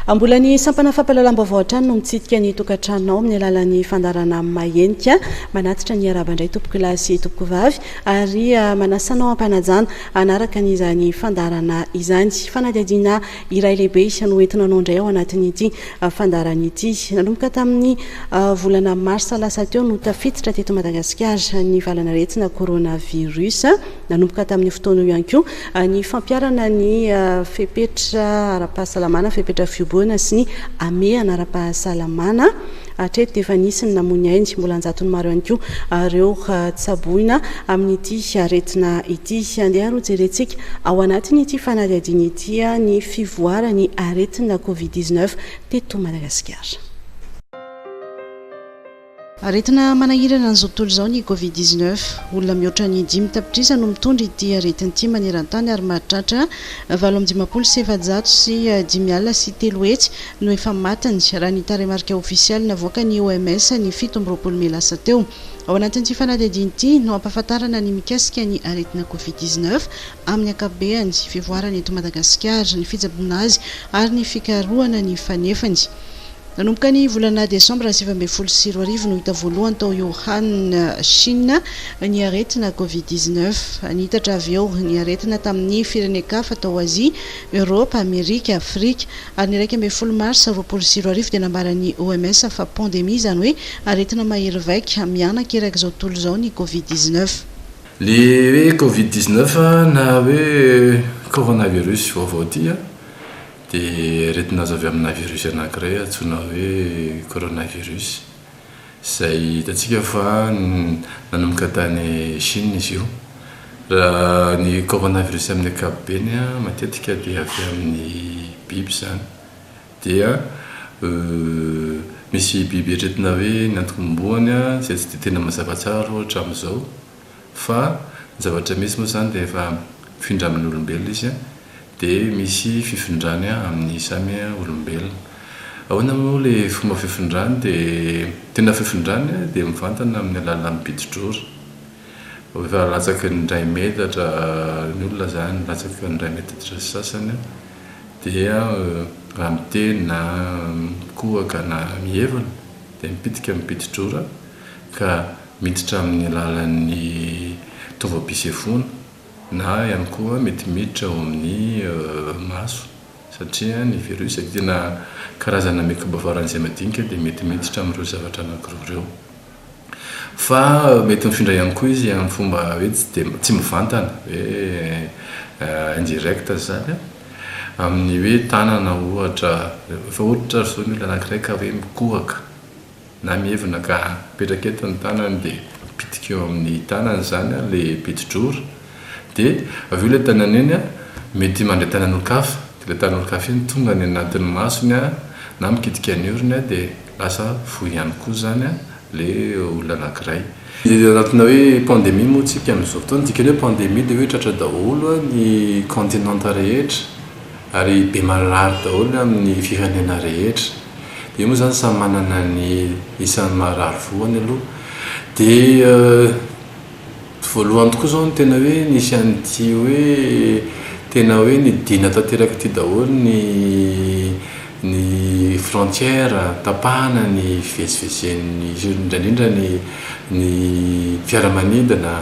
Mbola ny sampana fampahalalam-baovao hatrany no mitsidika ny tokantranonao amin'ny alalan'ny fandarana mahenika manatitra ny araba indray tompoko lahy sy tompoko vavy ary manasanao ampanajana anaraka n'izany fandarana izany. Fanadihadiana iray lehibe no entinanao indray ao anatin'ity fandarana ity. Nanomboka tamin'ny volana marsa lasa teo no tafiditra teto Madagasikara ny valanaretina coronavirus. Nanomboka tamin'ny fotoana io ihany koa ny fampiarana ny fepetra ara-pahasalamana, fepetra fiobona sy ny ameana ara-pahasalamana hatreto dia efa nisy ny namony ainy. Mbola anjatony maro ihany koa ireo tsaboina amin'ity aretina ity. Andeha ro jerentsika ao anatin'ity fanadihadiana ity ny fivoarany aretina Covid-19 teto Madagasikara. Aretina manahirana an'izao tontolo izao ny Covid-19. Olona mihoatra ny 5 tapitrisa no mitondra ity aretina ity maneran-tany ary mahatratra 8,700 sy 5 alina sy 3 hetsy no efa matiny raha ny taremarika ofisialy navoaka ny OMS ny 17 lasa teo. Ao anatin'ity fanadihadiana ity no ampahafantarana ny mikasika ny aretina Covid-19 amin'ny ankapobeny, fivoarana eto Madagasikara, ny fijabona azy ary ny fikarohana ny fanefany. Nanomboka ny volana Desambra 2020 no hita voalohany tao Wuhan, Chine ny aretina Covid-19. Nihitatra avy eo ny aretina tamin'ny firenen-kafa tao Azia, Europa, Amerika, Afrika ary ny 12 Mars 2020 dia nambaran'ny OMS fa pandemia izany hoe aretina mahery vaika mianaka eraky izao tontolo izao ny Covid-19. Le hoe Covid-19 na hoe coronavirus vaovao ity dia aretina azo avy amina virus anankiray antsoina hoe coronavirus. Izay hitantsika fa nanomboka tany Chine izy io. Raha ny coronavirus amin'ny ankapobeny matetika dia avy amin'ny biby izany. Dia misy biby aretina hoe ny antokom-boany izay tsy dia tena mazava tsara ohatra amin'izao. Fa ny zavatra misy moa izany dia efa mifindra amin'ny olombelona izy dia misy fifindrany amin'ny samy olombelona. Ahoana moa le fomba fifindrany dia tena fifindrany dia mivantana amin'ny alalan'ny bititrora. Efa latsaky ny 2 metatra ny olona izany, latsaky ny 2 metatra sasany dia raha miteny na mikohaka na mihevana dia mipitika amin'ny bititrora ka miditra amin'ny alalan'ny tovam-pisefona na ihany koa mety miditra ao amin'ny maso satria ny virus tena karazana microbe-varan'izay madinika dia mety miditra amin'ireo zavatra anankiroa ireo. Fa mety mifindra ihany koa izy amin'ny fomba hoe tsy mivantana hoe indirect izany amin'ny hoe tanana ohatra. Efa ohatra zao ny olona anankiray ka hoe mikohaka na mihevana ka mipetraka eto ny tanany dia mipitika eo amin'ny tanany izany le bititrora. Dia avy eo ilay tanana iny mety mandray tanan'olon-kafa, dia ilay tanan'olon-kafa iny tonga ny anatin'ny masony na mikitika ny orony dia lasa fohy ihany koa izany le olona anankiray. Anatina hoe pandemia moa tsika amin'izao fotoana, dikany hoe pandemia dia hoe tratra daholo ny continent rehetra ary be marary daholo amin'ny firenena rehetra. Dia moa izany samy manana ny isan'ny marary voany aloha. Dia voalohany tokoa izao no tena hoe nisy an'ity hoe tena hoe nidina tanteraka ity daholo ny frontière, tapahana ny fivezivezen'ny indrindra ny fiaramanidina,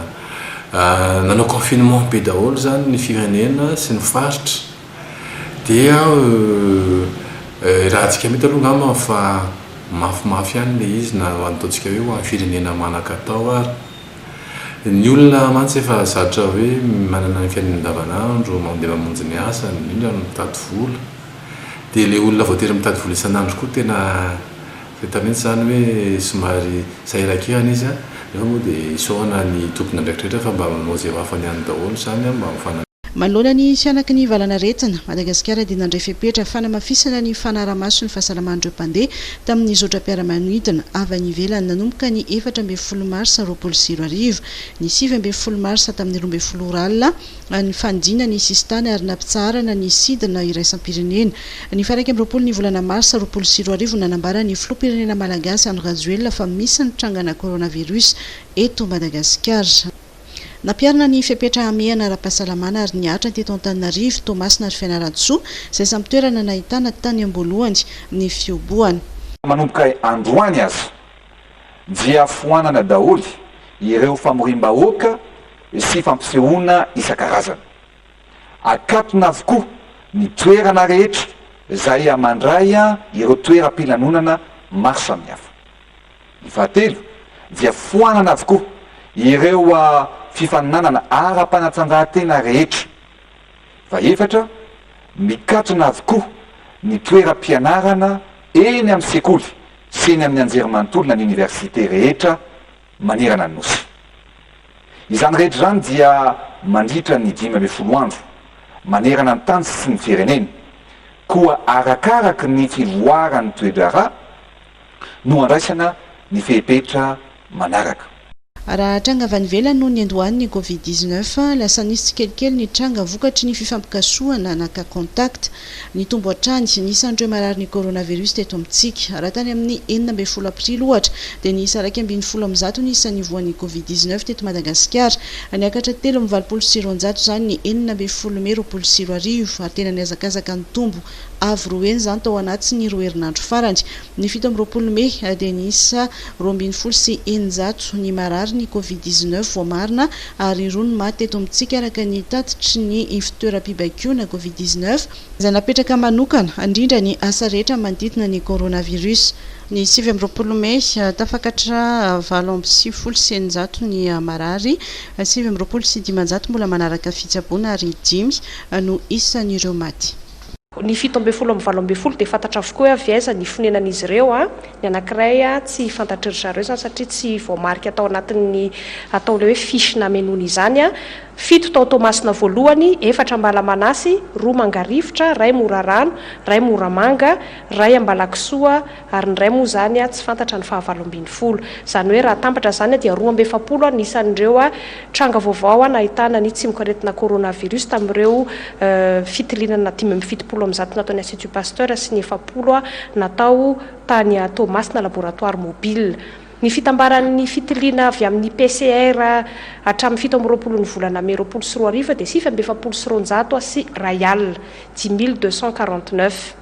nanao confinement be daholo izany ny firenena sy ny faritra. Dia raha antsika mety aloha ngamba fa mafimafy ihany le izy na ataontsika hoe ho amin'ny firenena manan-katao ary. Ny olona mantsy efa zatra hoe manana ny fiainana andavanandro, mandeha mamonjy ny asa, indrindra no mitady vola. Dia le olona voatery mitady vola isan'andro koa tena mihitsy izany hoe somary sahiran-kely izy nefa moa dia isaoana ny tompony andraikitrehitra fa mba manao izay vafany ihany daholo izany mba mifana. Manoloana ny sianaky ny valanaretina, Madagasikara dia nandray fepetra fanamafisana ny fanaramaso ny fahasalaman'ireo mpandeha tamin'ny zotram-piaramanidina avy any ivelany nanomboka ny 14 Mars 2020, ny 15 Mars tamin'ny 12 alina ny fandina ny sistany ary nampitsarana ny sidina iraisam-pirenena. Ny 12 ny volana Mars 2020 nanambara ny filoham-pirenena malagasy Andry Rajoelina fa misy ny trangana coronavirus eto Madagasikara. Nampiarina ny fiapetra amehana ara-pahasalamana ary niatra teto Antananarivo Tomasina ary Fianarantsoa izay samy toerana nahitana tany amboalohany ny fioboany. Manomboka androany azy dia foanana daholy ireo famorim-bahoaka sy fampisehoana isan-karazany. Akatona avokoa ny toerana rehetra izay mandray ireo toeram-pilanonana maro samihafa. Ny fahatelo dia foanana avokoa ireo fifaninanana ara-panatsanjahantena rehetra. Faefatra, mikatona avokoa ny toeram-pianarana eny amin'ny sekoly sy eny amin'ny anjerimanontolo na ny université rehetra manerana ny nosy. Izany rehetra zany dia mandritra ny 12 andro manerana ny tany sy ny firenena, koa arakaraky ny fivoaran'ny toedrara no andraisana ny fepetra manaraka. Raha tranga avy any ivelany noho ny andohan'ny Covid-19 lasa nisy kelikely ny tranga vokatry ny fifampikasoana naka contact ny tombo hatrany nisan'ireo marary ny coronavirus teto amintsika. Raha tany amin'ny 19 aprily ohatra dia nisy 270 ny isan'ny voan'ny Covid-19 teto Madagasikara, niakatra 3.9 zany ny 19 May 2020 ary tena niazakazaka ny tombo avy roeny zany tao anaty ny 2 herinandro farany. Ny 17 May dia nisy 29 ny marary ny Covid-19 voamarina ary irony maty teto amintsika araka ny tatitry ny fitoeram-pibaikoana Covid-19 izay napetraka manokana indrindra ny asa rehetra manodidina ny coronavirus. Ny 17 May tafakatra 770 ny marary, 720 mbola manaraka fitsaboana ary 5 no isan'ireo maty. Ny 17 dia fantatra avokoa avy aiza ny fonenan'izy ireo ny anankiray tsy fantatry zareo zany satria tsy voamarika atao anatin'ny atao le hoe fiche namenony izany 7 tao Tomasina voalohany, 4 Ambalamanasy, 2 Mangarivotra, 1 Morarano, 1 Moramanga, 1 Ambalakisoa ary ny ray moa zany tsy fantatra ny 720. Zany hoe raha tambatra zany dia 240 nisan'ireo tranga vaovao nahitana ny tsy mikaretina coronavirus tamin'ireo fitilinana 570 natao ny Institut Pasteur sy ny 70 natao tany Tomasina laboratoire mobile. Ny fitambaran'ny fitiliana avy amin'ny PCR hatramin'ny 17 ny volana May 2020 dia 770 sy Rayal 10249.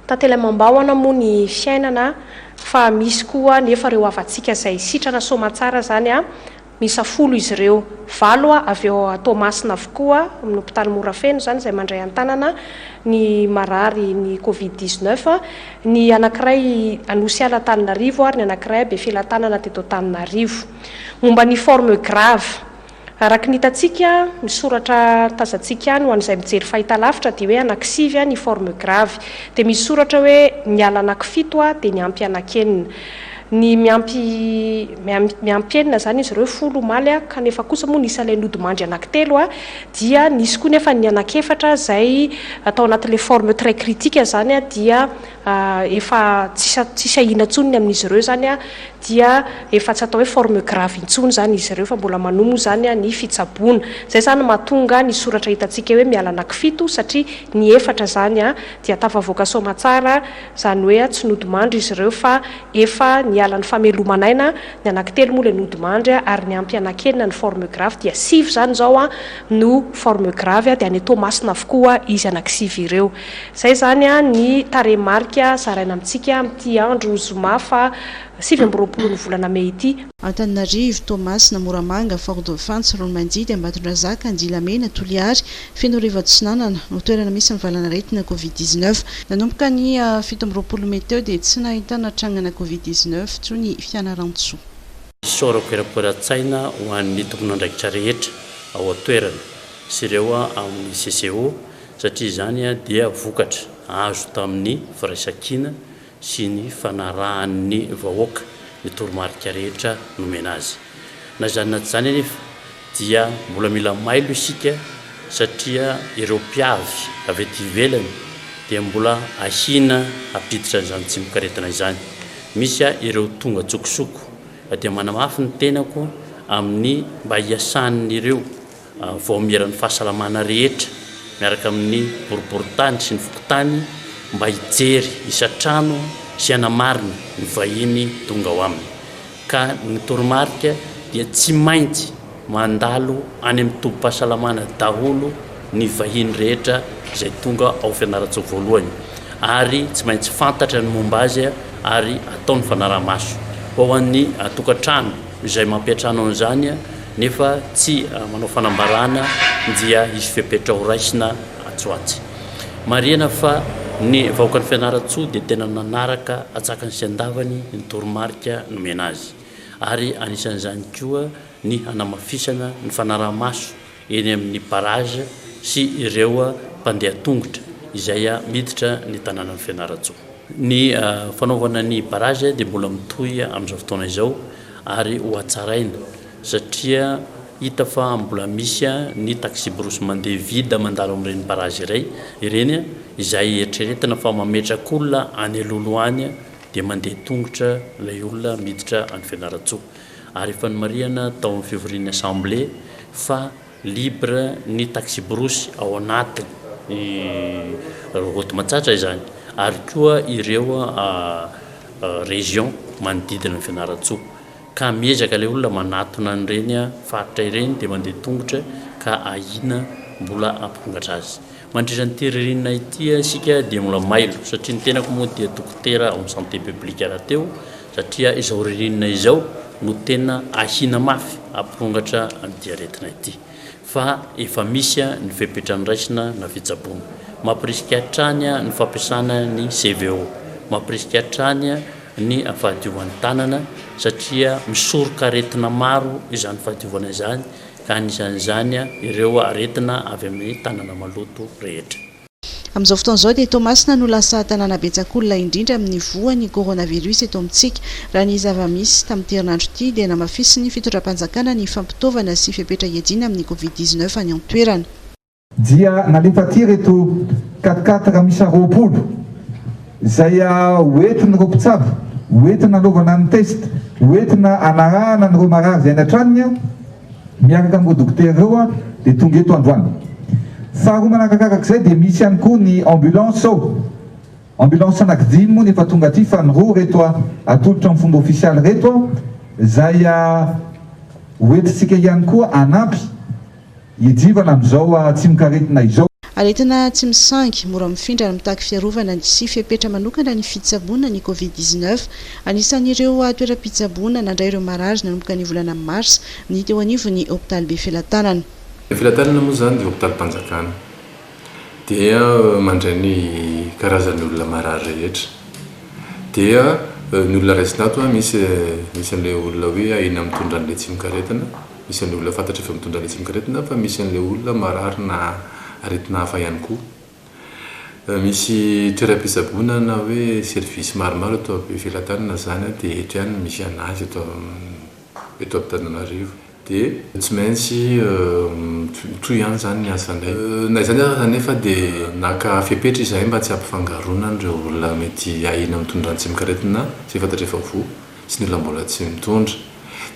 Tantely Mambahoana moa ny fiainana fa misy koa nefa ireo afatsika izay sitrana somatsara zany misy 10 izy ireo, 7 avy eo Tomasina avokoa amin'ny hôpitaly Morafeno zany izay mandray an-tanana ny marary ny Covid-19, ny anankiray Anosy Antananarivo ary ny anankiray Befilatanana teto Antananarivo. Momba ny forme grave araka ny hitantsika ny soratra tazantsika ho an'izay mijery fahitalavitra dia hoe anankisivy ny forme grave, dia misy soratra hoe miala anankifito dia ny ampy anankenina. Ny miampy enina zany izy ireo 10 maly kanefa kosa moa nisy ilay nodimandry anankitelo dia nisy koa nefa ny anankefatra izay atao anatin'ilay forme très critique zany dia efa tsisy ahina-tsonony amin'izy ireo zany dia efa tsy atao hoe forme grave intsony zany izy ireo fa mbola manomo zany ny fitsaboana. Zay zany mahatonga ny soratra hitantsika hoe miala anankifito satria ny 4 zany dia tafavoaka somatsara zany hoe tsy nodimandry izy ireo fa efa niala ny famelomanaina, ny anankitelo moa le nodimandry ary ny ampy anankenina ny forme grave dia 5 zany zao no forme grave dia ny Tomasina avokoa izy anankisivy ireo. Zay zany ny taremarika zaraina amintsika amin'ity andro zoma fa 7 ny volana May ity. Antananarivo, Tomasina, Moramanga, Fort-dauphin, Tsironmanjidy, Ambatondrazaka, Anjilamena, Toliary, Fenorivo Atsinanana no toerana misy ny valanaretina Covid-19. Nanomboka ny 17 May teo dia tsy nahitana trangana Covid-19 toy ny Fianarantsoa. Sorako era-poratsaina ho an'ny tompon'andraikitra rehetra ao atoerana sy ireo amin'ny CCO satria izany dia vokatra azo tamin'ny firaisan-kina sy ny fanarahan'ny vahoaka ny toromarika rehetra nomena azy. Na zany na tsy zany anefa dia mbola mila mailo isika satria ireo mpiavy avy ety ivelany dia mbola ahina apiditra izany tsy mikaretina izany. Misy ireo tonga tsokosoko dia manamafy ny tenako amin'ny mba hiasan'ireo vao miheran'ny fahasalamana rehetra miaraka amin'ny boriboritany sy ny fokotany mba hijery isatrano sy anamarina ny vahiny tonga ao aminy. Ka ny toromarika dia tsy maintsy mandalo any amin'ny tombo-pahasalamana daholo ny vahiny rehetra izay tonga ao fianaratso voalohany ary tsy maintsy fantatra ny momba azy ary ataony fanaramaso ho an'ny tokantrano izay mampiatrano an'izany nefa tsy manao fanambarana dia izy fepetra ho raisina atsoatsy mariana fa ny vahoakan'ny fianaratso dia tena nanaraka atsakany sy andavany ny toromarika nomena azy ary anisan'izany koa ny hanamafisana ny fanaramaso eny amin'ny barage sy ireo mpandeha tongotra izay miditra ny tanànan'ny fianaratso ny fanaovana ny barage dia mbola mitohy amin'izao fotoana izao ary ho atsaraina satria hita fa mbola misy ny taxi brosy mandeha vida mandalo amin'ireny barage ireny izay eritreretina fa mametraka olona any alohaloany dia mandeha tongotra ilay olona miditra any fianaratso ary efa ny mariana tao amin'ny février assemblée fa libre ny taxi brosy ao anatiny roty matsatra izany ary koa ireo région manodidina ny fianaratso ka miezaka ilay olona manatona an'ireny faritra ireny dia mandeha tongotra ka ahina mbola ampongatra azy mandritra nyity ririnina ity isika dia mbola mailo satria ny tenako moa dia dokotera amin'ny santé publique rahateo satria izao ririnina izao no tena ahina mafy ampongatra an'ity aretina ity fa efa misy ny fepetrany raisina na fitsaboana mampirisika hatrany ny fampiasana ny CVO mampirisika hatrany ny fahadiovan'ny tanana satria misoroka aretina maro izany fahadiovana izany ka anisan'izany ireo aretina avy amin'ny tanana maloto rehetra amin'izao fotoan'izao dia Tomasina no lasa tanàna betsakolona indrindra amin'ny voan'ny coronavirus eto amintsika raha ny zava-misy tamin'ny herinandro ity dia namafisy ny fitondram-panjakana ny fampitaovana sy fepetra iadiana amin'ny Covid-19 any an-toerana dia nalefa ty reto 4 misy roapolo izay hoentin'ireo mpitsabo hoentina anaovana ny test hoentina anarahana n'ireo marary izay any an-tranony miaraka amin'ireo dokotera ireo dia tonga eto androany faharoa manarakarak'izay dia misy ihany koa ny ambulance ambulance anankidimy moa nefa tonga aty fa ny roa reto atolotra amin'ny fomba ofisialy reto izay hoentintsika ihany koa anampy hijivana amin'izao tsy mikaretina izao aretina tsy misangy mora mifindra mitaky fiarovana sy fepetra manokana ny fitsaboana ny Covid-19 anisan'ireo toeram-pitsaboana nandray ireo marary nanomboka ny volana mars ny teo anivony hôpitaly be Filatanana Filatanana moa zany dia hôpitalim-panjakana dia mandray ny karazany olona marary rehetra dia ny olona raisinato misy an'ilay olona hoe ahina mitondra an'ilay tsy mikaretina misy an'ilay olona fantatra efa mitondra an'ilay tsy mikaretina fa misy an'ilay olona marary na aretina hafa ihany koa misy toeram-pitsaboana na hoe service maromaro atao be Filatanana zany dia eto ihany misy anazy eto Antananarivo dia tsy maintsy toy ihany zany ny asanay na izany nefa dia naka fepetra izahay mba tsy ampifangarona ireo olona mety ahina mitondra ny tsy mikaretina sy fantatra efa vo sy ny olona mbola tsy mitondra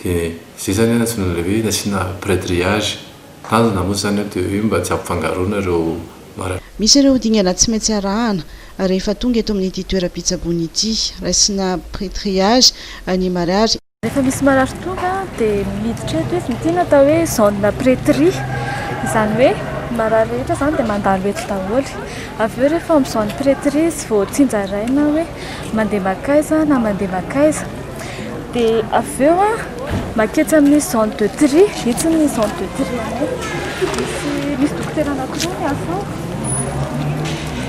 dia zay zany antsona hoe nasiana pré-triage tanjona moa zany dia hoe mba tsy ampifangarona ireo marary misy ireo dingana tsy maintsy arahana rehefa tonga eto amin'ity toeram-pitsaboana ity raisina pré-triage ny marary rehefa misy marary tonga dia miditra eto hoe tiana atao hoe zone pré-tri izany hoe marary rehetra zany dia mandalo eto daholo avy eo rehefa amin'ny zone pré-tri sy vao tsinjaraina hoe mandeha makaiza na mandeha makaiza dia avy eo maketsy amin'ny zone de tri itsy ny zone de tri misy dokotera anankiroa miasa ao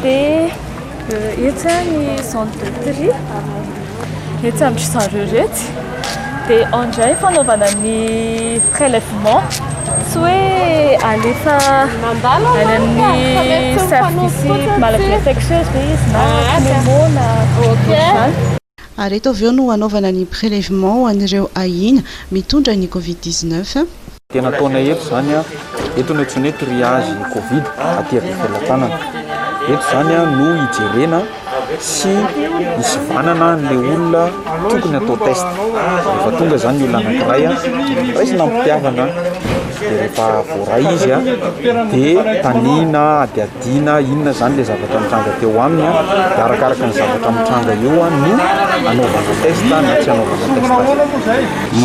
dia etsy ny zone de tri etsy amin'ny zareo rehetra dia andray fanaovana ny prélèvement tsy hoe alefa any amin'ny service maladie infectieuse ve izy na pneumonia zany ary eto avy eo no hanaovana ny prélèvement ho an'ireo ahina mitondra ny Covid-19 tena ataona eto zany eto no antsoina hoe triage Covid aty avy Filatanana eto zany no hijerena sy isivanana n'ilay olona tokony atao test rehefa tonga zany ny olona anankiray raisina ampitiavana dia rehefa voaray izy a dia tanina adiadiana inona zany le zavatra mitranga teo aminy a dia arakaraka ny zavatra mitranga eo a no anaovana testa na tsy anaovana testa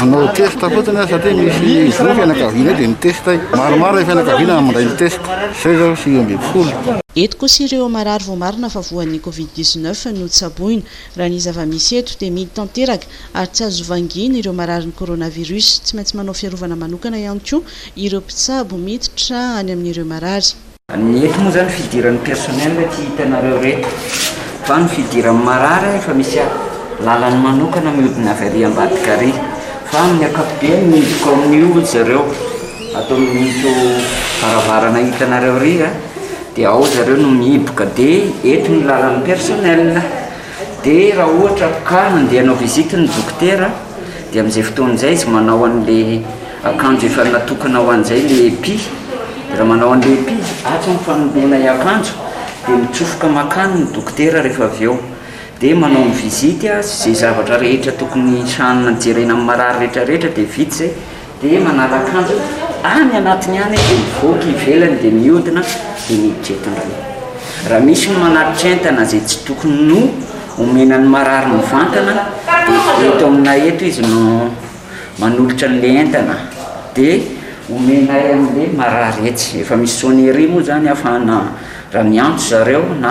manao testa fotsiny a satria misy zo fianakaviana dia ny testa maromaro ny fianakaviana mandray ny testa zay zao 2020. Eto kosa ireo marary voamarina fa voan'ny Covid-19 no tsaboina. Raha ny zava-misy eto dia midy tanteraka ary tsy azo vangina ireo marary ny coronavirus. Tsy maintsy manao fiarovana manokana ihany koa ireo mpitsabo miditra any amin'ireo marary. Ny eto moa zany fidiran'ny personnel tsy hitanareo reto fa ny fidiran'ny marary efa misy lalany manokana mihodina avy ary ambadika ary fa amin'ny ankapobeny midiko amin'io zareo atao minito varavarana hitanareo ry dia ao zareo no mihiboka dia eto ny lalan'ny personnel dia raha ohatra ka nandehanao visite ny dokotera dia amin'izay fotoan'izay izy manao an'le akanjo efa natokana ho an'izay le epi raha manao an'le epi atso ny fanomena akanjo dia mitsofoka makany ny dokotera rehefa avy eo dia manao ny visite zay zavatra rehetra tokony sanina jerena amin'ny marary rehetrarehetra dia vita zay dia manala akanjo any anatiny any dia mivoaka ivelany dia mihodina dia miditretiny raha misy ny manatitra entana zay tsy tokony no omenany marary ny vantana dia eto aminay eto izy no manolotra n'le entana dia omenay amin'le marary etsy efa misy sonery moa zany ahafahana raha miantso zareo na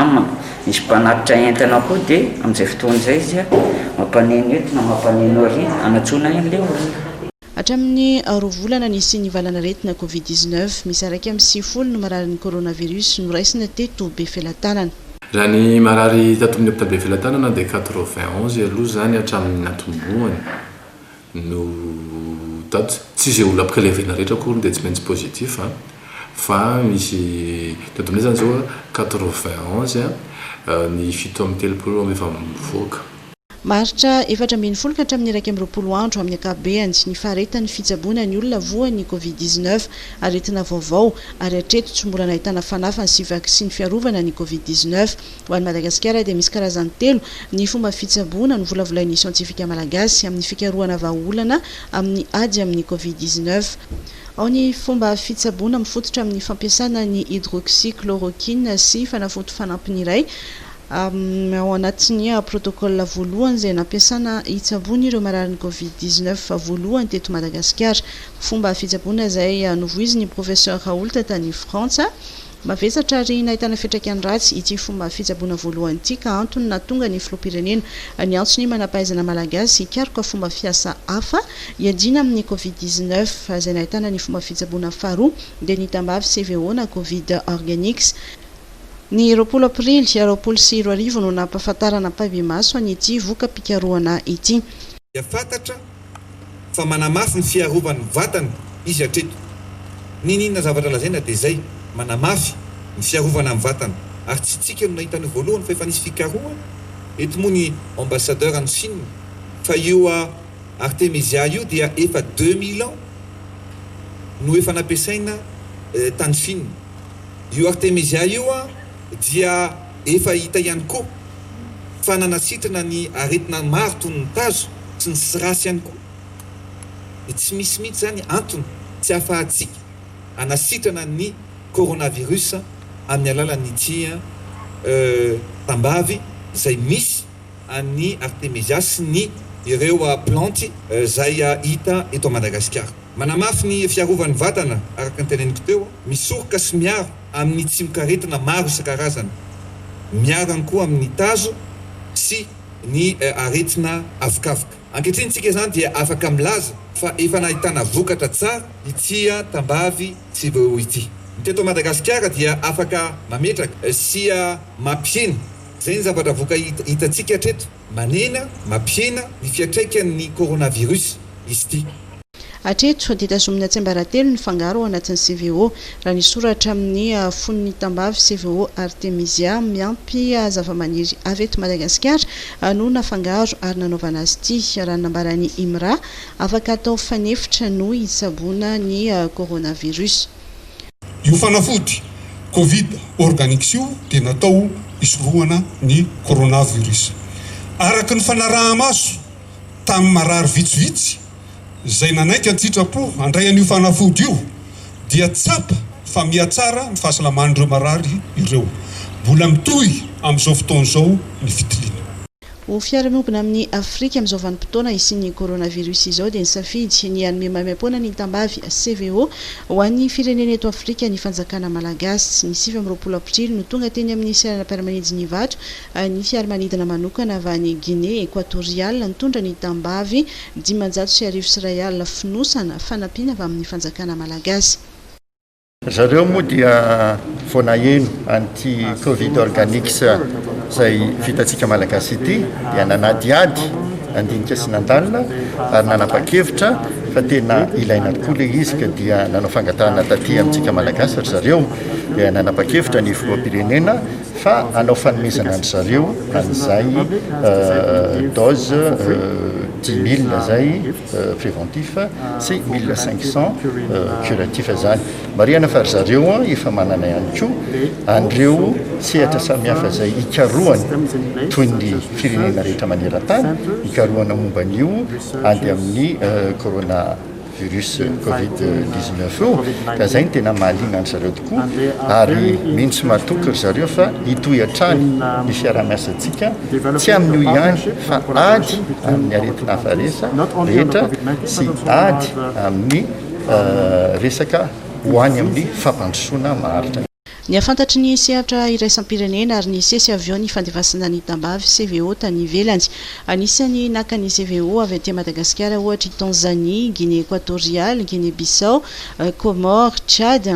misy mpanatitra entana koa dia amin'izay fotoan'izay izy mampaneno eto na mampaneno ary anatsona an'le olona. Hatramin'ny 2 volana nisy nivalana retina Covid-19 misy araiky amin'ny 9 no marary ny coronavirus noraisina teto Befilatanana. Raha ny marary tato amin'ny hôpital Befilatanana dia 91 aloha zany hatramin'ny natomboany no tato tsy izay olona prélevé-na rehetra koa dia tsy maintsy positif fa misy tato amin'izay zany zao 91 ny 7 efa mivoaka. Maritra 4 hatramin'ny 1 andro amin'ny ankapobeny ny faharetan'ny fitsaboana ny olona voan'ny Covid-19 aretina vaovao ary hatreto tsy mbola nahitana fanafany sy vaksiny fiarovana ny Covid-19 ho an'i Madagasikara dia misy karazany 3 ny fomba fitsaboana no volavolain'ny siantifika malagasy amin'ny fikarohana vahaolana amin'ny ady amin'ny Covid-19. Ao ny fomba fitsaboana mifototra amin'ny fampiasana ny hydroxychloroquine sy fanafody fanampiny iray ao anatin'ny protocole voalohany izay nampiasana hitsaboana ireo marary ny Covid-19 fa voalohany teto Madagasikara. Fomba fitsaboana izay novoiziny professeur Raoult tany Frantsa. Mavesatra ary nahitana fiantraikany ratsy ity fomba fitsaboana voalohany ity ka antony nahatonga ny filoham-pirenena ny antsony manampahaizana malagasy hikaroka fomba fiasa hafa hiadina amin'ny Covid-19 izay nahitana ny fomba fitsaboana faharoa dia ny tambavy CVO na Covid Organics. Ny 20 aprily 2020 no nampahafantarana mpabimaso an'ity voka-pikarohana ity. Fantatra fa manamafy ny fiarovan'ny vatana izy hatreto. Ninina zavatra lazaina dia zay manamafy ny fiarovana amin'ny vatana ary tsy tsika no nahitany voalohany fa efa nisy fikarohana eto moa ny ambassadeur any Chine fa io Artemisia io dia efa 2000 ans no efa nampiasaina tany Chine. Io Artemisia io dia efa hita ihany koa fa nanasitrana ny aretina maro toy ny tazo sy ny sirasy ihany koa. Tsy misy mihitsy zany antony tsy ahafahantsika anasitrana ny coronavirus amin'ny alalan'ity tambavy izay misy any Artemisia sy ny ireo planty izay hita eto Madagasikara. Manamafy ny fiarovan'ny vatana araka ny teneniko teo, misoroka sy miaro amin'ny tsy mikaretina maro isan-karazany, miaro ihany koa amin'ny tazo sy ny aretina avokavoka. Ankehitriny tsika zany dia afaka milaza fa efa nahitana vokatra tsara ity tambavy CVO ity. Teto Madagasikara dia afaka mametraka sy mampiena zay ny zavatra voka hitantsika hatreto, manena mampiena ny fiantraikan'ny coronavirus izy ity. Hatreto dia tazomina tsembaratelo ny fangaro ao anatin'ny CVO raha nisoratra amin'ny fon'ny tambavy CVO Artemisia miampy zavamaniry avy eto Madagasikara no nafangaro ary nanaovana azy ity raha nambarany IMRA afaka atao fanefitra no hitsaboana ny coronavirus. Io fanafody Covid Organics io dia natao isorohana ny coronavirus. Araka ny fanaraha-maso tamin'ny marary vitsivitsy izay nanaiky an-tsitrapo handray an'io fanafody io dia tsapa fa miatsara ny fahasalaman'ireo marary ireo mbola mitohy amin'izao fotoana izao ny fitiliana. Ho fiaramombona amin'ny Afrika amin'izao vanim-potoana isin'ny coronavirus izao dia nisafidy ny hanome maimam-poana ny tambavy CVO ho an'ny firenena eto Afrika ny fanjakana malagasy. Ny 7 aprily no tonga teny amin'ny seranam-piaramanidina Nivatra ny fiaramanidina manokana avy any Guinée Équatoriale nitondra ny tambavy 500 finosana fanampiana avy amin'ny fanjakana malagasy. Zareo moa dia fonaheno anti Covid Organics izay vitantsika malagasy ity dia nanadiady andinika sy nandalina ary nanapa-kevitra fa tena ilaina tokoa ilay izy ka dia nanao fangatahana taty amintsika malagasy ary zareo dia nanapa-kevitra ny filoham-pirenena fa hanao fanomezana andry zareo an'izay dose 10 000 zay préventif sy 1500 curatif zany. Mariana fa zareo efa manana ihany koa an'ireo sehatra samihafa zay ikarohany toy ny firenena rehetra maneran-tany ikarohana momba an'io andy amin'ny coronavirus Covid-19 io ka zay ny tena mahalina any zareo tokoa ary mihitsy mahatoky ry zareo fa hitohy hatrany ny fiaraha-miasantsika tsy amin'io ihany fa ady amin'ny aretina hafaresa rehetra sy ady amin'ny resaka hoany amin'ny fampandrosoana maharitra. Ny afantatry ny sehatra iraisam-pirenena ary ny sesy avy eo ny fandevasana ny tambavy CVO tany ivelany. Anisany naka ny CVO avy aty Madagasikara ohatra Tanzanie, Guinée Équatoriale, Guinée Bissau, Comores, Tchad.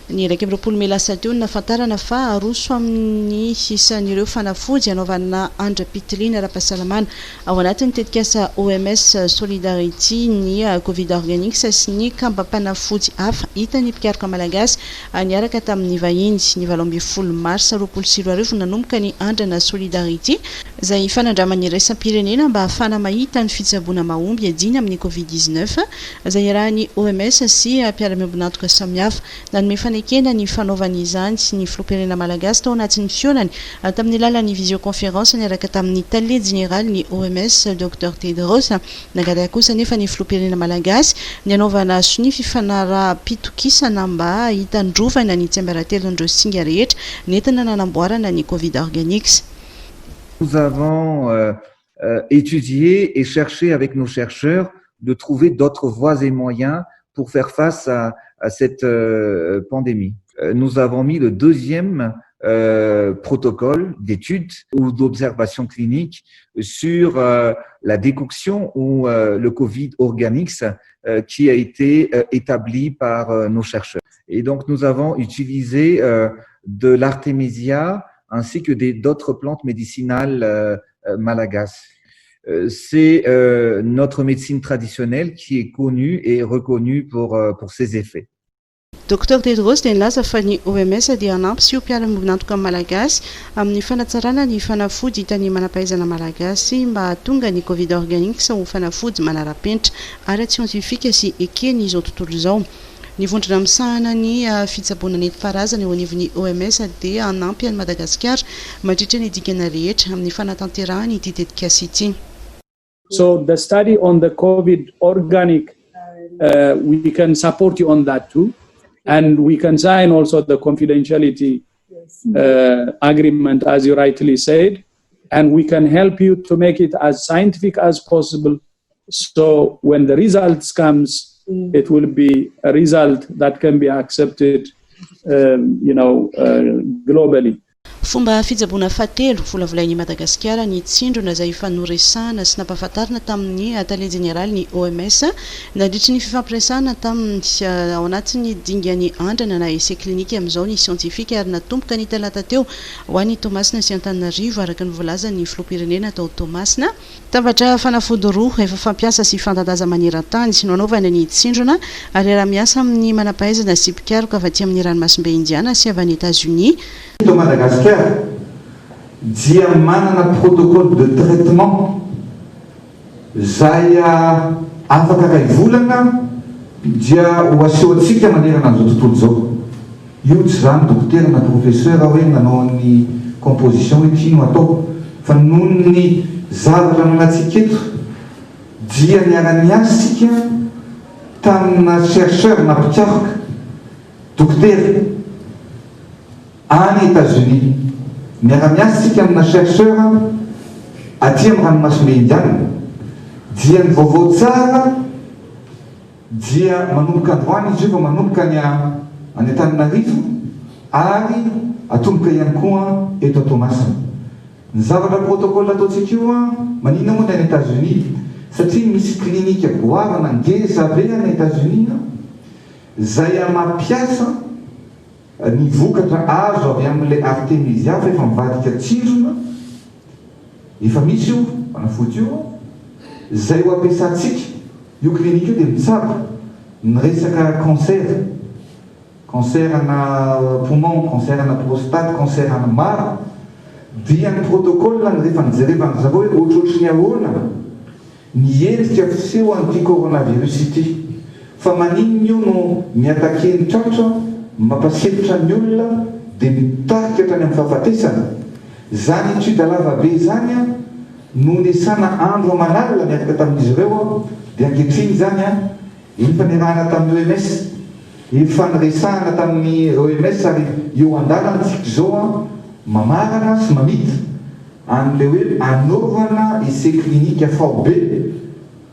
Ny 20 Mei lasa teo nafantarana fa aroso amin'ny isan'ireo fanafody anaovana andram-pitiliana ara-pahasalamana ao anatin'ny tetikasa OMS Solidarity ny Covid Organics sy ny kambam-panafody hafa hitan'ny mpikaroka malagasy niaraka tamin'ny vahiny ny 12 Mars 2022 nanomboka ny andrana Solidarity izay fanandramany iraisam-pirenena mba ahafana mahita ny fitsaboana mahomby adiny amin'ny Covid-19 izay rahan'ny OMS sy mpiara-miombonantoka samihafa nanome kena ny fanaovany izany sy ny filoham-pirenena malagasy tao anatin'ny fiaonany tamin'ny lalan'ny visioconférence niaraka tamin'ny tale général ny OMS Dr Tedros nagada kosa nefa ny filoham-pirenena malagasy ny anaovana sony fifanaraha-pitokisana mba hitandrovana ny tsembaratelon'ireo singa rehetra nentina nanamboarana ny Covid Organics. Nous avons étudié et cherché avec nos chercheurs de trouver d'autres voies et moyens pour faire face à cette pandémie. Nous avons mis le deuxième protocole d'études ou d'observation clinique sur la décoction ou le Covid Organics qui a été établi par nos chercheurs. Et donc nous avons utilisé de l'artémisia ainsi que d'autres plantes médicinales malagasy. C'est notre médecine traditionnelle qui est connue et reconnue pour ses effets. Dr Tedros dia nilaza fa ny OMS dia hanampy sy ho mpiara-miombonantoka malagasy amin'ny fanatsarana ny fanafody hitany manam-pahaizana malagasy mba hahatonga ny Covid Organics ho fanafody manara-penitra ara-tsientifika sy ekeny izao tontolo izao. Ny vondrona misahana ny fitsaboana nentim-paharazana eo anivon'ny OMS dia hanampy any Madagasikara mandritra ny dikana rehetra amin'ny fanatanterahany ity tetikasa ity. So the study on the COVID organic, we can support you on that too. And we can sign also the confidentiality agreement, as you rightly said. And we can help you to make it as scientific as possible. So when the results comes, it will be a result that can be accepted, globally. Fomba fijaboana fatelo volavolain'i Madagasikara ny tsindrona izay fanoresahana sy nampahafantarina tamin'ny atelier général ny OMS nandritry ny fifampiresahana tamin'ny ao anatin'ny dingany andrana na essai clinique amin'izao ny scientifique ary natomboka ny talata teo ho an'ny Tomasina sy Antananarivo araka ny voalazan'ny filoham-pirenena tao Tomasina. Tambatra fanafody roa efa fampiasa sy fandandaza maneran-tany sy nanaovana ny tsindrona ary raha miasa amin'ny manam-pahaizana sy mpikaroka avy aty amin'ny ranomasimbe Indiana sy avy any États-Unis. De Madagascar, dia manana protocole de traitement zay afaka ray volana dia ho asehoantsika manerana an'izao tontolo izao. Io tsy zany dokotera na professeur hoe nanao ny composition hoe kino atao fa noho ny zavatra nanatsika eto dia niara-niasitsika tamina chercheur na mpikaroka dokotera any États-Unis miara-miasa tsika amina chercheur aty amin'ny ranomasombe indiana dia ny vaovao tsara dia manomboka androany izy io fa manomboka any Antananarivo ary atomboka ihany koa eto Tomasina. Ny zavatra protocole ataontsika io manina moa any États-Unis satria misy klinika goavana ngeza be any États-Unis zay mampiasa ny vokatra azo avy amin'ilay artemisia fa efa mivadika tsirona efa misy io fanafody io zay ho ampiasantsika io klinika io dia mitsabo ny resaka cancer ana poumon, cancer ana prostate, cancer ana mara dia ny protocole rehefa nijerevana zavao hoe ohatrohatry ny ahoana ny endrika fiseho an'ity coronavirus ity fa maninona io no miatake ny tratra mampasefitra ny olona dia mitarika hatrany amin'ny fahafatesana zany étude lavabe zany no nesana andro aman'alina miaraka tamin'izy ireo dia ankehitriny zany efa niarahana tamin'ny OMS efa niresahana tamin'ny OMS ary eo andalanatsika zao mamarana sy mamita an'le hoe anaovana essai clinique fort be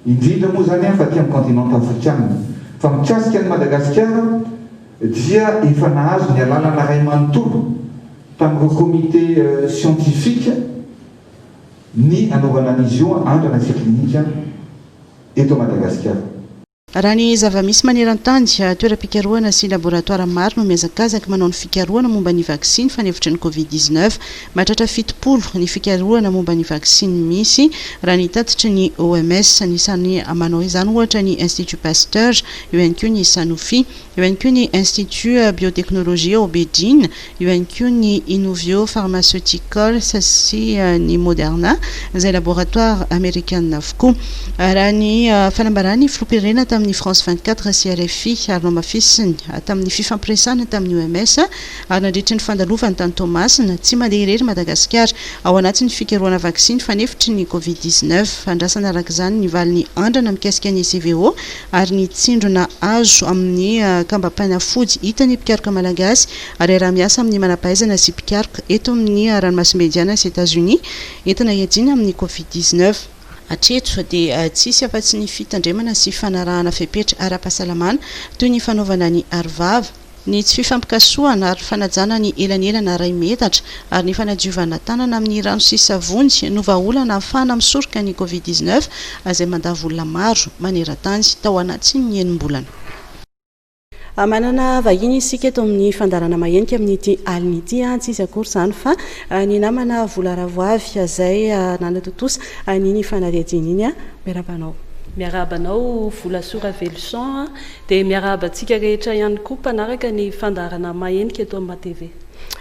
indrindra moa zany fa ty amin'ny continent africain fa mikasika ny Madagasikara dia efa nahazo ny alalana ray manontolo tamin'ireo comité scientifique ny anaovana an'izy io andrana essai clinique eto Madagasikara. Raha ny zava-misy maneran-tany toeram-pikarohana sy laboratoire maro no miazakazaka manao ny fikarohana momba ny vaksiny fanefitra ny Covid-19 mahatratra 70 ny fikarohana momba ny vaksiny misy raha ny tatitry ny OMS anisany manao izany ohatra ny Institut Pasteur, eo ihany koa ny Sanofi, eo ihany koa ny Institut Biotechnologie Aubedine, eo ihany koa ny Inovio Pharmaceuticals sy ny Moderna izay laboratoire américaine avokoa. Raha ny fanambarany filoam-pirenena tamin'ny France 24 sy RFI ary nomafisiny tamin'ny fifampiresana tamin'ny OMS ary nandritra ny fandalovany tany Tomasina tsy mandeha irery Madagasikara ao anatin'ny fikarohana vaksiny fanefitry ny Covid-19 fandrasana araka izany ny valin'ny andrana mikasika ny CVO ary ny tsindrona azo amin'ny kambam-panafody hitany mpikaroka malagasy ary raha miasa amin'ny manampahaizana sy mpikaroka eto amin'ny ranomasimbe indiana sy États-Unis entina hiadiana amin'ny Covid-19. Hatreto dia tsisy afa-tsy ny fitandremana sy fanarahana fepetra ara-pahasalamana toy ny fanaovana ny arivava, ny tsy fifampikasoana ary fanajana ny elanelana ray metatra ary ny fanadiovana tanana amin'ny rano sy savony no vahaolana ahafahana misoroka ny Covid-19 izay mandava olona maro maneran-tany tao anaty ny enim-bolana. Manana vahiny isika eto amin'ny fandarana mahenika amin'ity alina ity tsy izy akory izany fa ny namana Vola Ravoavy izay nanatotosa niny fanadihadiana iny miarabanao. Miarabanao Vola Sora Veloson dia miarabantsika rehetra ihany koa mpanaraka ny fandarana mahenika eto amin'ny TV.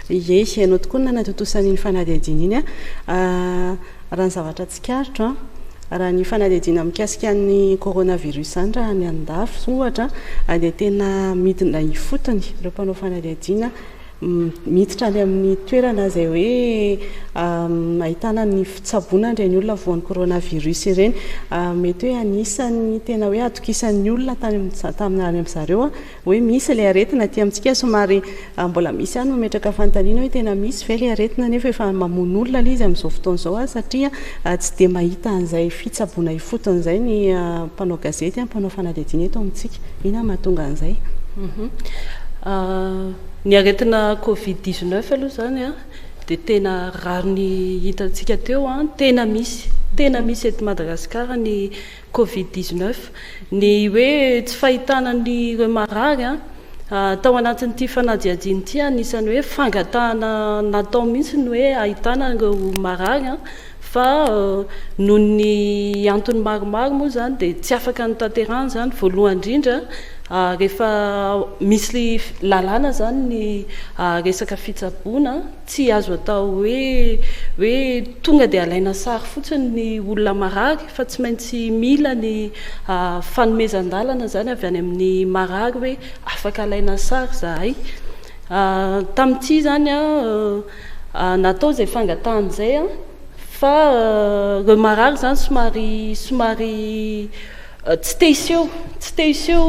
Ie, ianao tokoa nanatotosa niny fanadihadiana iny raha ny zavatra tsikaritra raha ny fanadihadiana mikasika ny coronavirus zany raha ny andafy ohatra dia tena midina ifotony ireo mpanao fanadihadiana miditra any amin'ny toerana izay hoe ahitana ny fitsaboana ireny olona voan'ny coronavirus ireny mety hoe anisan'ny tena hoe atokisan'ny olona tamin'ny any amin'izareo hoe misy ilay aretina aty amintsika somary mbola misy ihany mametraka fanontaniana hoe tena misy ve ilay aretina nefa efa mamono olona ilay izy amin'izao fotoan'izao satria tsy dia mahita an'izay fitsaboana ifotony izay ny mpanao gazety mpanao fanadihadiana eto amintsika ina mahatonga an'izay. Ny aretina Covid-19 aloha zany dia tena raro ny hitantsika teo tena misy eto Madagasikara ny Covid-19 ny hoe tsy fahitana ny ireo marary tao anatin'ity fanadihadiana ity anisany hoe fangatahana natao mihitsy ny hoe ahitana ireo marary fa noho ny antony maromaro moa zany dia tsy afaka ny tanterahana zany voalohany indrindra rehefa misy lalàna zany ny resaka fitsaboana tsy azo atao hoe tonga dia alaina sary fotsiny ny olona marary fa tsy maintsy mila ny fanomezan-dalana zany avy any amin'ny marary hoe afaka alaina sary zahay tamin'ity zany natao zay fangatahana izay fa ireo marary zany somary tsy te iseho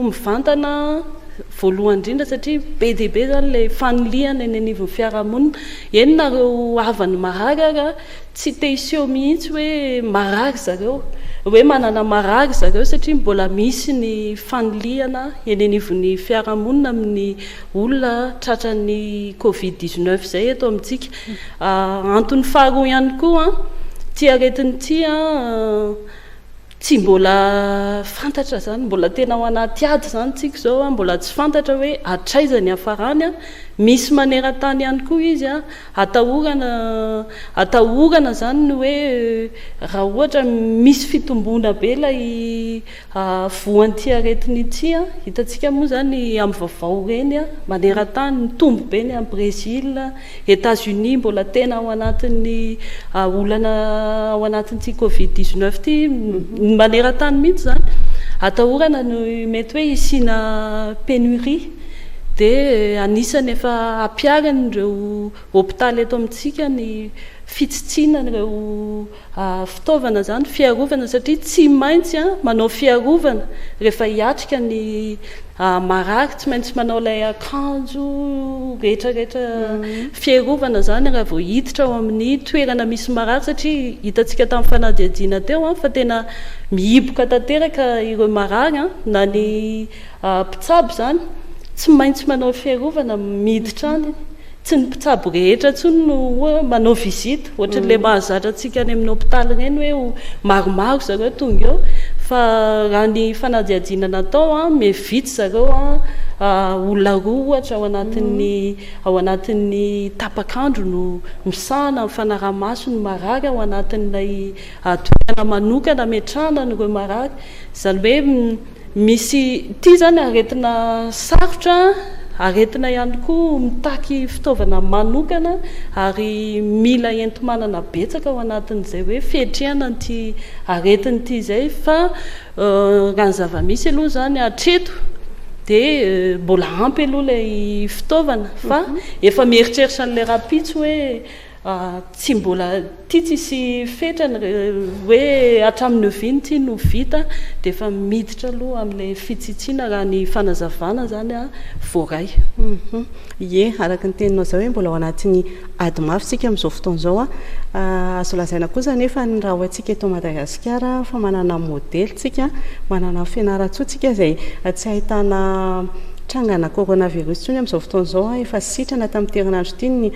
mivantana voalohany indrindra satria be dia be zany le fanoliana eny anivon'ny fiarahamonina eny nareo avany marary tsy te hiseho mihitsy hoe marary zareo hoe manana marary zareo satria mbola misy ny fanoliana eny anivon'ny fiarahamonina amin'ny olona tratran'ny Covid-19 zay eto amintsika. Antony faharoa ihany koa ty aretiny ty tsy mbola fantatra zany, mbola tena ao anaty ady zany tsika zao mbola tsy fantatra hoe atraizany hafarany misy maneran-tany ihany koa izy atahorana zany ny hoe raha ohatra misy fitombona be ilay voan'ity aretiny ity hitantsika moa zany amin'ny vaovao reny maneran-tany mitombo be ny amin'ny Brésil, États-Unis mbola tena ao anatin'ny olana ao anatin'ity Covid-19 ty maneran-tany mihitsy zany atahorana ny mety hoe isina pénurie dia anisany efa ampiarany ireo hôpitaly eto amintsika ny fitsitsiana ireo fitaovana zany fiarovana satria tsy maintsy manao fiarovana rehefa hiatrika ny marary tsy maintsy manao ilay akanjo rehetrarehetra fiarovana zany raha vao hiditra ao amin'ny toerana misy marary satria hitantsika tamin'ny fanadihadiana teo fa tena mihiboka tanteraka ireo marary na ny mpitsabo zany tsy maintsy manao fiarovana miditra any tsy ny mpitsabo rehetra tsony no manao visite ohatra le mahazatra antsika any amin'ny hôpitaly reny hoe maromaro zareo tonga eo fa raha ny fanadihadiana natao mevitsy zareo olona roa ohatra ao anatin'ny tapakandro no misahana amin'ny fanaraha-maso ny marary ao anatin'ilay toerana manokana metrahana nyreo marary zany hoe misy ty zany aretina sarotra aretina ihany koa mitaky fitaovana manokana ary mila enti-manana betsaka ao anatin'izay hoe fihetrehana ty aretiny ty zay fa raha ny zava-misy aloha zany atreto dia mbola ampy aloha lay fitaovana fa efa mieritreritra an'ilay rapitso hoe tsy mbola ty tsisy fetrany hoe hatramin'ny oviny ty no vita dia efa miditra aloha amin'ilay fitsitsiana raha ny fanazavana zany voaray. Ie, araka ny teninao zao hoe mbola ao anatin'ny ady mafy tsika amin'izao fotoan'izao azo lazaina kosa nefa ny raha hoantsika eto Madagasikara fa manana modely tsika, manana fianaratsoa tsika zay tsy ahitana trangana coronavirus tsony amin'izao fotoan'izao efa sitrana tamin'ny herinandro ity ny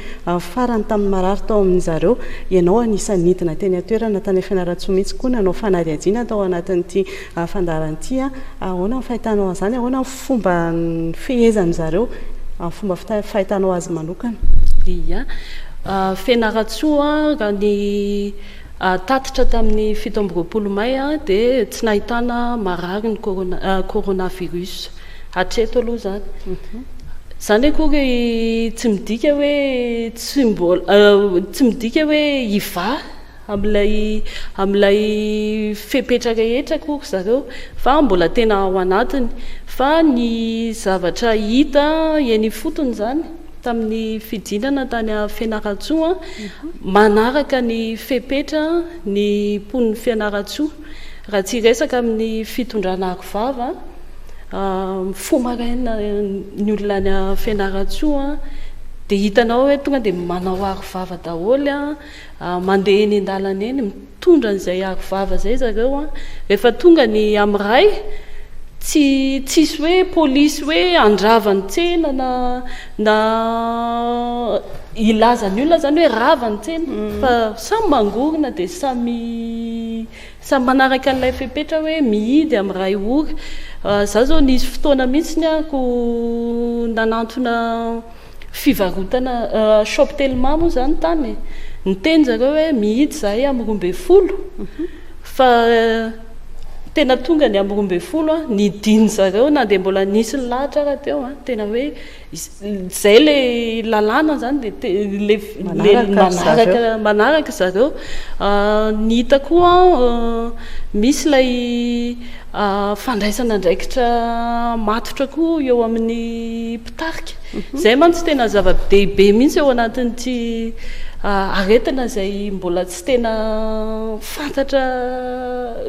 farany tamin'ny marary tao amin'ny zareo ianao anisan'ny nidina teny atoerana tany fianaratsoa mihitsy koa nanao fanadihadiana tao anatin'ity fandaran'ity ahoana ny fahitanao an'izany, ahoana ny fomba fihezany zareo amin'ny fomba fahitanao azy manokana? Ia, fianaratsoa raha ny tatitra tamin'ny 17 May dia tsy nahitana marary ny coronavirus hatreto aloha zany. Zany akory tsy midika hoe tsy midika hoe hiva amin'ilay fepetra rehetra akory zareo fa mbola tena ao anatiny fa ny zavatra hita eny fotony zany tamin'ny fidinana tany Fianaratsoa manaraka ny fepetra ny mponiny Fianaratsoa raha tsy resaka amin'ny fitondrana arovava fomaraina ny olona any Fianaratsoa dia hitanao hoe tonga dia manao arovava daholo mandeha eny an-dalana eny mitondra an'izay arovava zay zareo rehefa tonga ny amiray tsisy hoe polisy hoe andravany tsena na ilazany olona zany hoe ravany tsena fa samy mangorona dia samy manaraka an'ilay fepetra hoe mihidy amiray ory. Za zao nisy fotoana mihitsy ko nanantona fivarotana shop telma moa zany tany ny teny zareo hoe mihidy zahay amin'ny 12 fa tena tonga ny amin'ny 12 ny diny zareo na dia mbola nisy ny lahatra raha teo tena hoe zay le lalàna zany dia manaraka zareo. Ny hita koa misy lay fandraisana ndraikitra matotra koa eo amin'ny mpitarika zay mantsy tena zava-dehibe mihitsy eo anatin'ity aretina zay mbola tsy tena fantatra,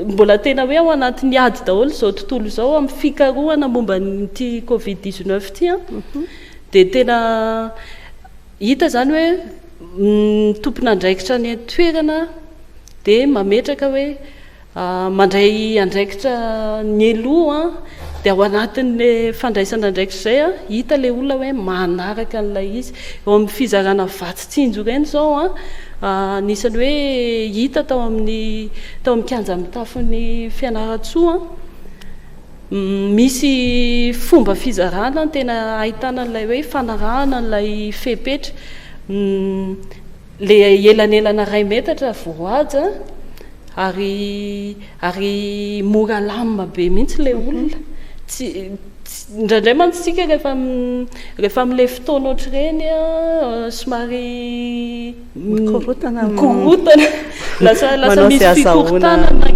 mbola tena hoe ao anatin'ny ady daholo zao tontolo zao amin'ny fikarohana momba nyty Covid-19 ty dia tena hita zany hoe tompon'andraikitra ny toerana dia mametraka hoe mandray andraikitra ny eloha dia ao anatin'le fandraisana andraikitra zay hita le olona hoe manaraka n'ilay izy eo amin'ny fizarana vatitsinjo ireny zao nisany hoe hita tao amin'ny kanja mitafon'ny fianaratsoa misy fomba fizarana tena ahitana n'ilay hoe fanarahana n'ilay fepetra le elanelana 2 metatra voaja ary mora lamina be mihitsy le olona indraindray mantsika rehefa am'le fotoana ohatry reny somary mikorotana lasa misy fikorontanana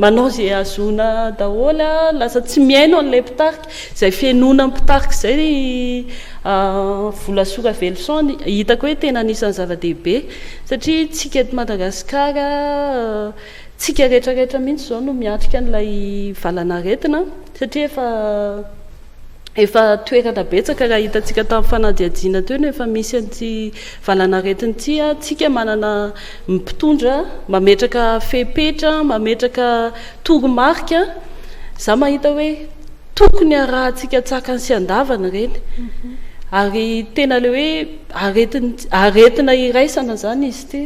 manao zay azona daholo lasa tsy miaino an'ilay mpitarika zay fiainona mpitarika zay vola sora velson hitako hoe tena anisan'ny zava-dehibe satria tsika eto Madagasikara tsika rehetrarehetra mihitsy zao no miatrika n'ilay valanaretina satria efa toerana betsaka raha hitantsika tamin'ny fanadiadiana teo no efa misy an'ity valanaretina ity tsika manana mpitondra mametraka fepetra mametraka toromarika za mahita hoe tokony arahantsika tsakany sy andavana reny ary tena le hoe aretina iraisana zany izy ty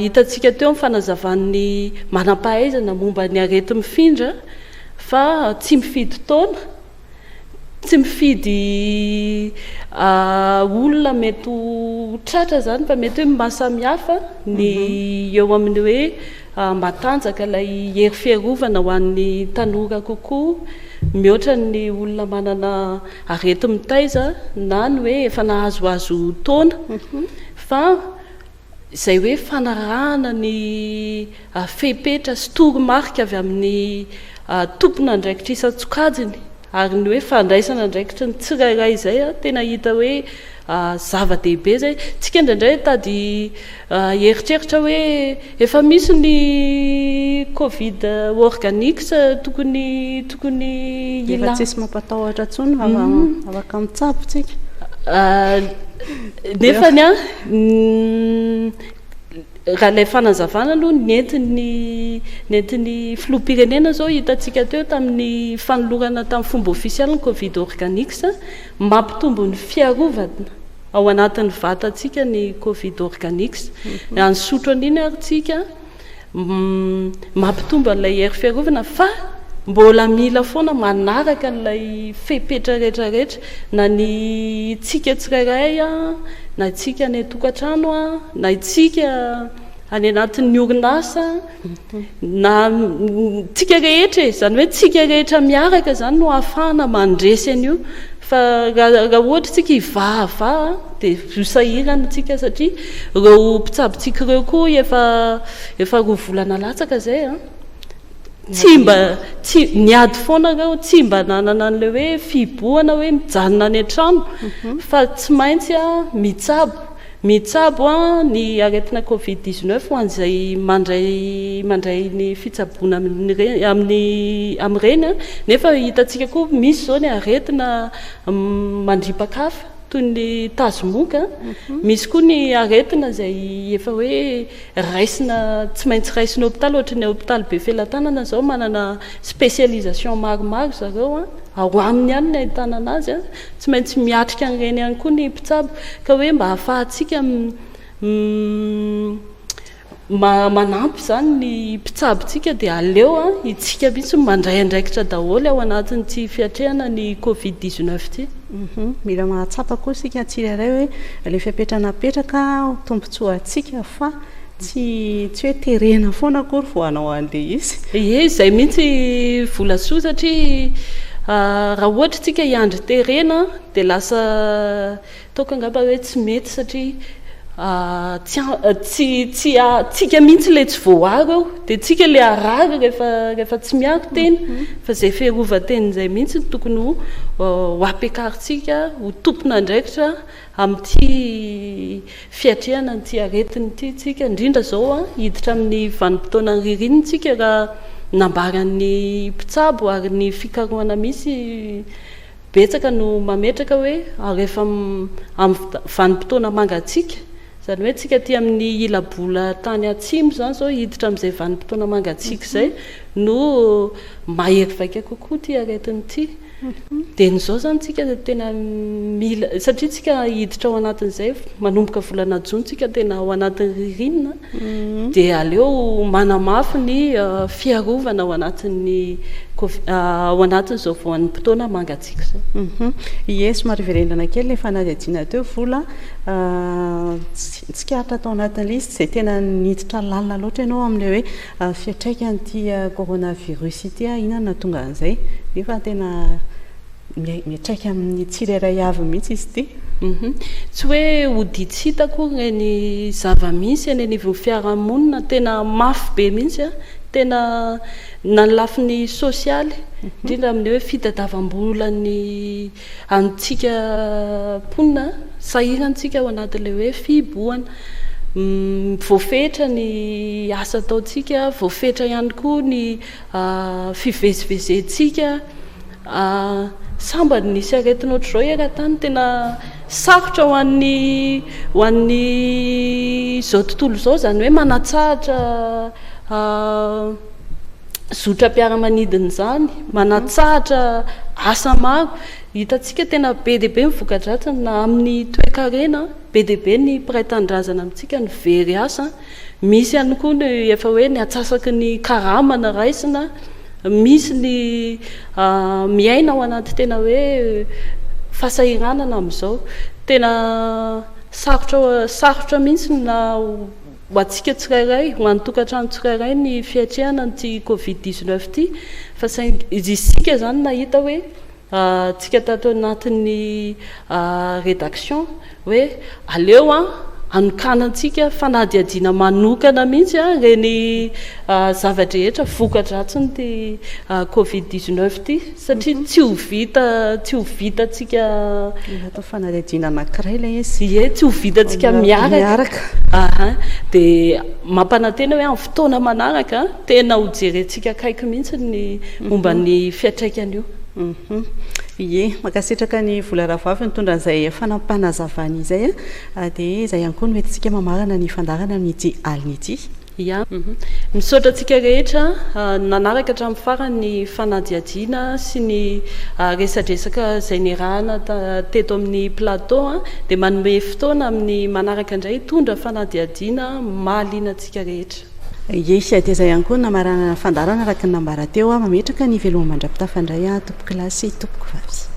hitantsika teo mifanazavan'ny manam-pahaizana momba ny arety mifindra fa tsy mifidy taona tsy mifidy olona mety ho tratra zany fa mety hoe mahasamihafa ny eo amin'ny hoe matanjaka ilay hery fiarovana ho an'ny tanora kokoa mihoatra ny olona manana arety mitaiza na ny hoe efa nahazoazo taona fa zay hoe fanarahana ny fepetra sy toromarika avy amin'ny tompona andraikitra isan-tsokajiny ary ny hoe fandraisana andraikitra ny tsirairay zay tena hita hoe zava-dehibe zay tsika indraindray tady heritreritra hoe efa misy ny Covid organique tokony efa tsisy mampatahotra tsony afaka mitsabo tsika nefany raha ilay fanazavana aloha nentin'ny filoham-pirenena zao hitantsika teo tamin'ny fanolorana tamin'ny fomba ofisialy ny Covid organique mampitombo ny fiarovana ao anatin'ny vatantsika ny Covid organique any sotro an'iny ary tsika mampitombo an'ilay hery fiarovana fa mbola mila foana manaraka n'ilay fepetra rehetrarehetra na ny tsika tsirairay na itsika ny tokantrano na itsika any anatin'ny orinasa na tsika rehetra zany hoe tsika rehetra miaraka zany no ahafahana mandresy an'io fa raha ohatra tsika ivahava dia usahirana tsika satria reo mpitsabontsika ireo koa efa roa volana latsaka zay tsy niady foana reo tsy mba nanana an'le hoe fiboana hoe mijanona any an-trano fa tsy maintsy mitsabo ny aretina Covid-19 ho an'izay mandray ny fitsaboana amin'ireny nefa hitantsika koa misy zao ny aretina mandripakafa toy ny tazomoka misy koa ny aretina zay efa hoe raisina tsy maintsy raisina hôpitaly ohatra ny hôpitaly be Felantanana zao manana spécialisation maromaro zareo ao aminy ihany ny ahitana anazy tsy maintsy miatrika an'ireny ihany koa ny mpitsabo ka hoe mba ahafahantsika manampy zany ny mpitsabontsika dia aleo itsika mihitsy mandray andraikitra daholo ao anatin'ity fiatrehana ny Covid-19 ty mila mahatsapa koa sika tsirairay hoe le fiapetranapetraka tombontsoa atsika fa tsy hoe terena foana akory vo anao an'le izy zay mihitsy volasoa satria raha ohatra tsika hiandry terena dia lasa taoko angamba hoe tsy mety satria tsika mihitsy le tsy voaro eo dia tsika le arary rehefa tsy miaro teny fa zay fiarovan-tenyzay mihitsy tokony ho ampiakaritsika ho tompona andraikitra amin'ity fiatrehana nyty aretiny ity tsika indrindra zao hiditra amin'ny vanim-potoana ny ririniny tsika raha nambaran'ny mpitsabo ary ny fikarohana misy betsaka no mametraka hoe rehefa amin'ny vanim-potoana mangatsika zany hoe tsika ty amin'ny ilabola tany atsimo zany zao hiditra amin'izay vanim-potoana mangatsika zay no mahery vaika kokoa ty aretiny ity dia nyzao zany tsika tena mila satria tsika hiditra ao anatin'izay manomboka volana jona tsika tena ao anatin'ny ririnina dia aleo manamafy ny fiarovana ao anatin'ny ao anatin'izao vanim-potoana mangatsika zao. Ie somary verendrana kely le fanadihadiana teo vola tsikaritra atao anatin'ilay izy zay tena niditra lalina loatra ianao amin'le hoe fiatraikan'ity coronavirus ity inona tonga an'izay nefa tena miatraika amin'ny tsirairay avy mihitsy izy ity. Tsy hoe hoditsy hitako reny zava-misy eny anivon'ny fiarahamonina tena mafy be mihitsy tena nanlafiny sosialy indrindra amin'ny hoe fitadiavam-bolany antsika mponina sahirantsika ao anatin'ilay hoe fibohana voafetra ny asa ataontsika voafetra ihany koa ny fivezivezentsika samba nisy aretina ohatr'izao eran-tany tena sarotra ho an'ny zao tontolo zao zany hoe manatsahatra zotra-piaramanidiny zany manatsahatra asa maro hitantsika tena be dia be mivoka-dratsiny na amin'ny toe-karena be dia be ny mpiray-tanindrazana amintsika ny very asa misy ihany koa ny efa hoe ny atsasaky ny karamana raisina misy ny miaina ao anaty tena hoe fahasahiranana amin'izao tena sarotra mihitsy na ho atsika tsirairay ho antokantrano tsirairay ny fiatrehana nyty covid-19 ity fa izy isika zany nahita hoe tsika tato anatin'ny rédaction hoe aleo anokanantsika fanadihadiana manokana mihitsy reny zavatra rehetra voka-dratsiny ty covid-19 ity satria tsy ho vita tsika atao fanadihadiana anankiray ilay izy tsy ho vitatsika miaraka dia mampanantena hoe amin'ny fotoana manaraka tena ho jerentsika akaiky mihitsy ny momba ny fiatraikany io. Ie makasitraka ny vola rahavavy nitondra an'izay fanampanazavana izay dia izay ihany koa no mety tsika mamarana ny fandarana amin'ity alina ity. Misaotra antsika rehetra nanaraka hatramin'ny farany ny fanadihadiana sy ny resadresaka izay nirahana teto amin'ny plateau dia manome fotoana amin'ny manaraka indray tondra fanadihadiana mahaliana antsika rehetra. Ie dia izay ihany koa namarana fandarana araka ny nambara teo mametraka ny velomandrapitafandray tompoko lasy tompoko vavy.